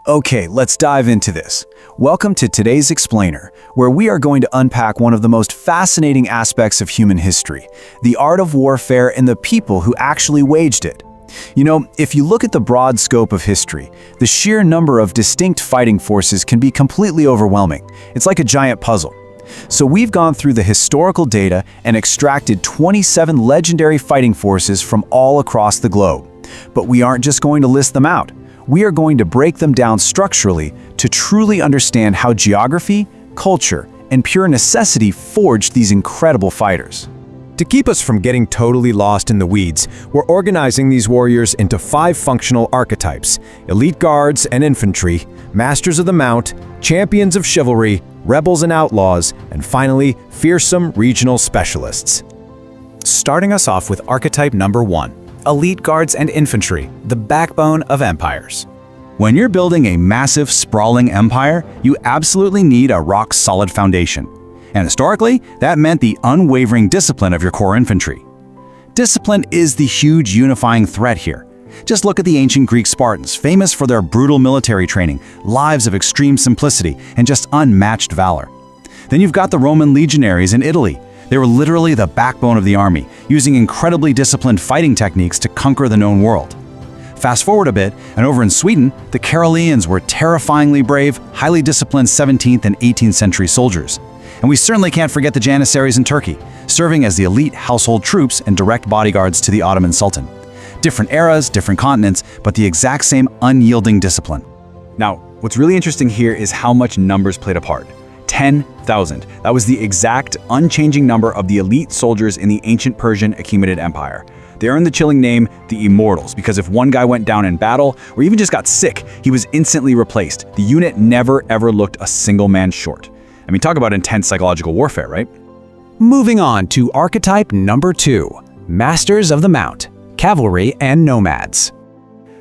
Okay, let's dive into this. Welcome to today's Explainer, where we are going to unpack one of the most fascinating aspects of human history, the art of warfare and the people who actually waged it. You know, if you look at the broad scope of history, the sheer number of distinct fighting forces can be completely overwhelming. It's like a giant puzzle. So we've gone through the historical data and extracted 27 legendary fighting forces from all across the globe. But we aren't just going to list them out. We are going to break them down structurally to truly understand how geography, culture, and pure necessity forged these incredible fighters. To keep us from getting totally lost in the weeds, we're organizing these warriors into 5 functional archetypes: elite guards and infantry, masters of the mount, champions of chivalry, rebels and outlaws, and finally, fearsome regional specialists. Starting us off with archetype number 1. Elite guards and infantry, the backbone of empires. When you're building a massive, sprawling empire, you absolutely need a rock-solid foundation. And historically, that meant the unwavering discipline of your core infantry. Discipline is the huge unifying thread here. Just look at the ancient Greek Spartans, famous for their brutal military training, lives of extreme simplicity, and just unmatched valor. Then you've got the Roman legionaries in Italy. They were literally the backbone of the army, using incredibly disciplined fighting techniques to conquer the known world. Fast forward a bit, and over in Sweden, the Karelians were terrifyingly brave, highly disciplined 17th and 18th century soldiers. And we certainly can't forget the Janissaries in Turkey, serving as the elite household troops and direct bodyguards to the Ottoman Sultan. Different eras, different continents, but the exact same unyielding discipline. Now, what's really interesting here is how much numbers played a part. 10,000. That was the exact, unchanging number of the elite soldiers in the ancient Persian Achaemenid Empire. They earned the chilling name, the Immortals, because if one guy went down in battle, or even just got sick, he was instantly replaced. The unit never ever looked a single man short. I mean, talk about intense psychological warfare, right? Moving on to archetype number 2, Masters of the Mount, Cavalry and Nomads.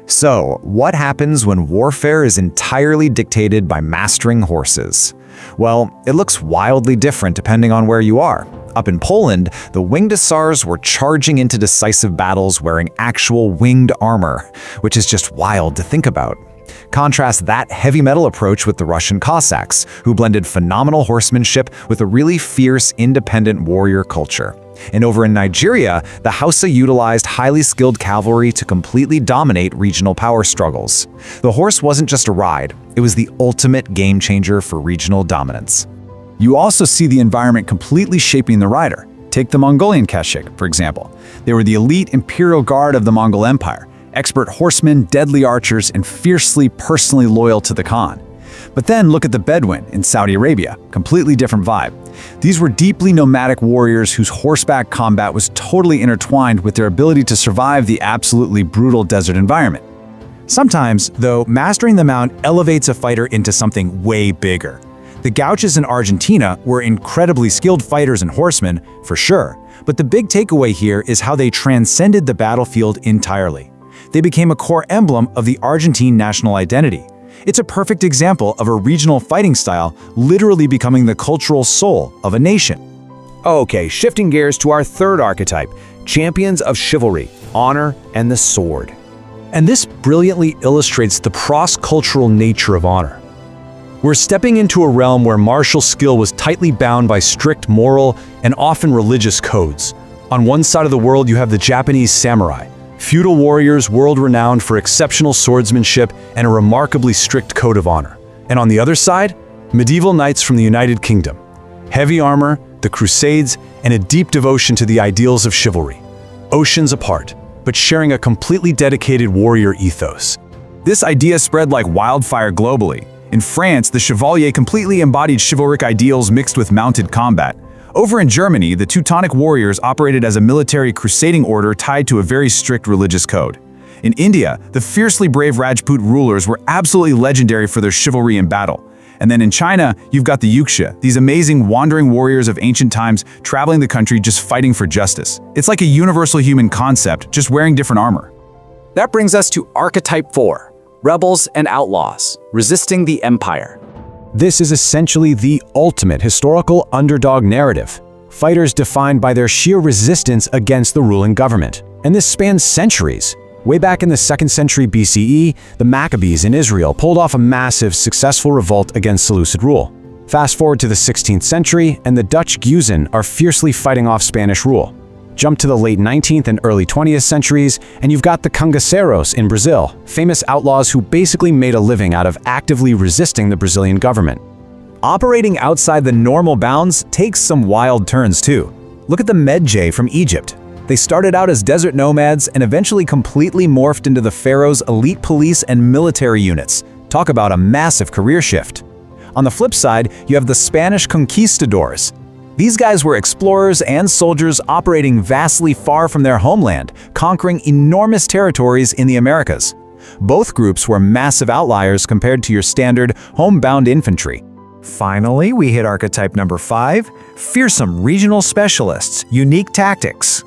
So, what happens when warfare is entirely dictated by mastering horses? Well, it looks wildly different depending on where you are. Up in Poland, the winged hussars were charging into decisive battles wearing actual winged armor, which is just wild to think about. Contrast that heavy metal approach with the Russian Cossacks, who blended phenomenal horsemanship with a really fierce, independent warrior culture. And over in Nigeria, the Hausa utilized highly skilled cavalry to completely dominate regional power struggles. The horse wasn't just a ride, it was the ultimate game changer for regional dominance. You also see the environment completely shaping the rider. Take the Mongolian Kashik, for example. They were the elite imperial guard of the Mongol Empire, expert horsemen, deadly archers, and fiercely personally loyal to the Khan. But then look at the Bedouin in Saudi Arabia, completely different vibe. These were deeply nomadic warriors whose horseback combat was totally intertwined with their ability to survive the absolutely brutal desert environment. Sometimes, though, mastering the mount elevates a fighter into something way bigger. The Gauchos in Argentina were incredibly skilled fighters and horsemen, for sure, but the big takeaway here is how they transcended the battlefield entirely. They became a core emblem of the Argentine national identity. It's a perfect example of a regional fighting style literally becoming the cultural soul of a nation. Okay, shifting gears to our third archetype, Champions of Chivalry, Honor and the Sword. And this brilliantly illustrates the cross-cultural nature of honor. We're stepping into a realm where martial skill was tightly bound by strict moral and often religious codes. On one side of the world, you have the Japanese samurai, feudal warriors world-renowned for exceptional swordsmanship and a remarkably strict code of honor. And on the other side, medieval knights from the United Kingdom. Heavy armor, the Crusades, and a deep devotion to the ideals of chivalry. Oceans apart, but sharing a completely dedicated warrior ethos. This idea spread like wildfire globally. In France, the Chevalier completely embodied chivalric ideals mixed with mounted combat. Over in Germany, the Teutonic warriors operated as a military crusading order tied to a very strict religious code. In India, the fiercely brave Rajput rulers were absolutely legendary for their chivalry in battle. And then in China, you've got the Yuxia, these amazing wandering warriors of ancient times traveling the country just fighting for justice. It's like a universal human concept, just wearing different armor. That brings us to archetype 4, Rebels and Outlaws, resisting the Empire. This is essentially the ultimate historical underdog narrative. Fighters defined by their sheer resistance against the ruling government. And this spans centuries. Way back in the 2nd century BCE, the Maccabees in Israel pulled off a massive, successful revolt against Seleucid rule. Fast forward to the 16th century, and the Dutch Guizen are fiercely fighting off Spanish rule. Jump to the late 19th and early 20th centuries, and you've got the cangaceiros in Brazil, famous outlaws who basically made a living out of actively resisting the Brazilian government. Operating outside the normal bounds takes some wild turns too. Look at the Medjay from Egypt. They started out as desert nomads and eventually completely morphed into the pharaoh's elite police and military units. Talk about a massive career shift. On the flip side, you have the Spanish conquistadors. These guys were explorers and soldiers operating vastly far from their homeland, conquering enormous territories in the Americas. Both groups were massive outliers compared to your standard homebound infantry. Finally, we hit archetype number 5, fearsome regional specialists, unique tactics.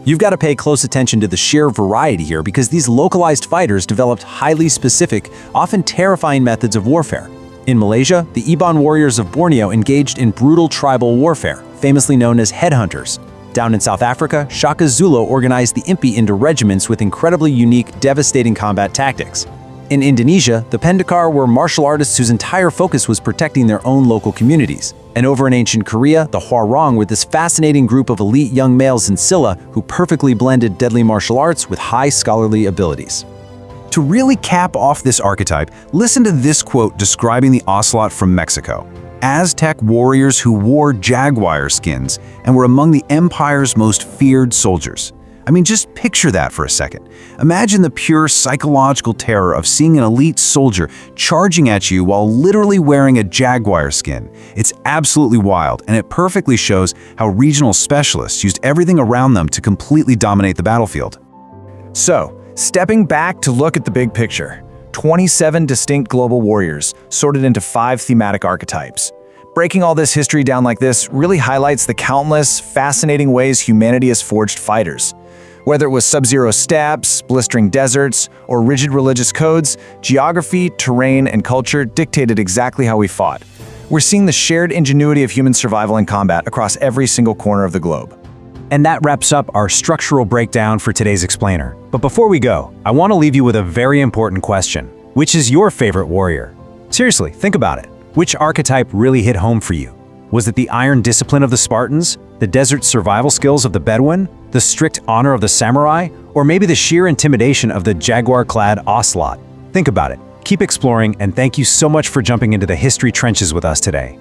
You've got to pay close attention to the sheer variety here because these localized fighters developed highly specific, often terrifying methods of warfare. In Malaysia, the Iban warriors of Borneo engaged in brutal tribal warfare, famously known as headhunters. Down in South Africa, Shaka Zulu organized the Impi into regiments with incredibly unique, devastating combat tactics. In Indonesia, the Pendekar were martial artists whose entire focus was protecting their own local communities. And over in ancient Korea, the Hwarang were this fascinating group of elite young males in Silla who perfectly blended deadly martial arts with high scholarly abilities. To really cap off this archetype, listen to this quote describing the ocelot from Mexico. Aztec warriors who wore jaguar skins and were among the empire's most feared soldiers. I mean, just picture that for a second. Imagine the pure psychological terror of seeing an elite soldier charging at you while literally wearing a jaguar skin. It's absolutely wild, and it perfectly shows how regional specialists used everything around them to completely dominate the battlefield. So, stepping back to look at the big picture, 27 distinct global warriors sorted into 5 thematic archetypes. Breaking all this history down like this really highlights the countless, fascinating ways humanity has forged fighters. Whether it was sub-zero steppes, blistering deserts, or rigid religious codes, geography, terrain, and culture dictated exactly how we fought. We're seeing the shared ingenuity of human survival and combat across every single corner of the globe. And that wraps up our structural breakdown for today's explainer. But before we go, I want to leave you with a very important question. Which is your favorite warrior? Seriously, think about it. Which archetype really hit home for you? Was it the iron discipline of the Spartans, the desert survival skills of the Bedouin, the strict honor of the samurai, or maybe the sheer intimidation of the jaguar-clad ocelot? Think about it. Keep exploring, and thank you so much for jumping into the history trenches with us today.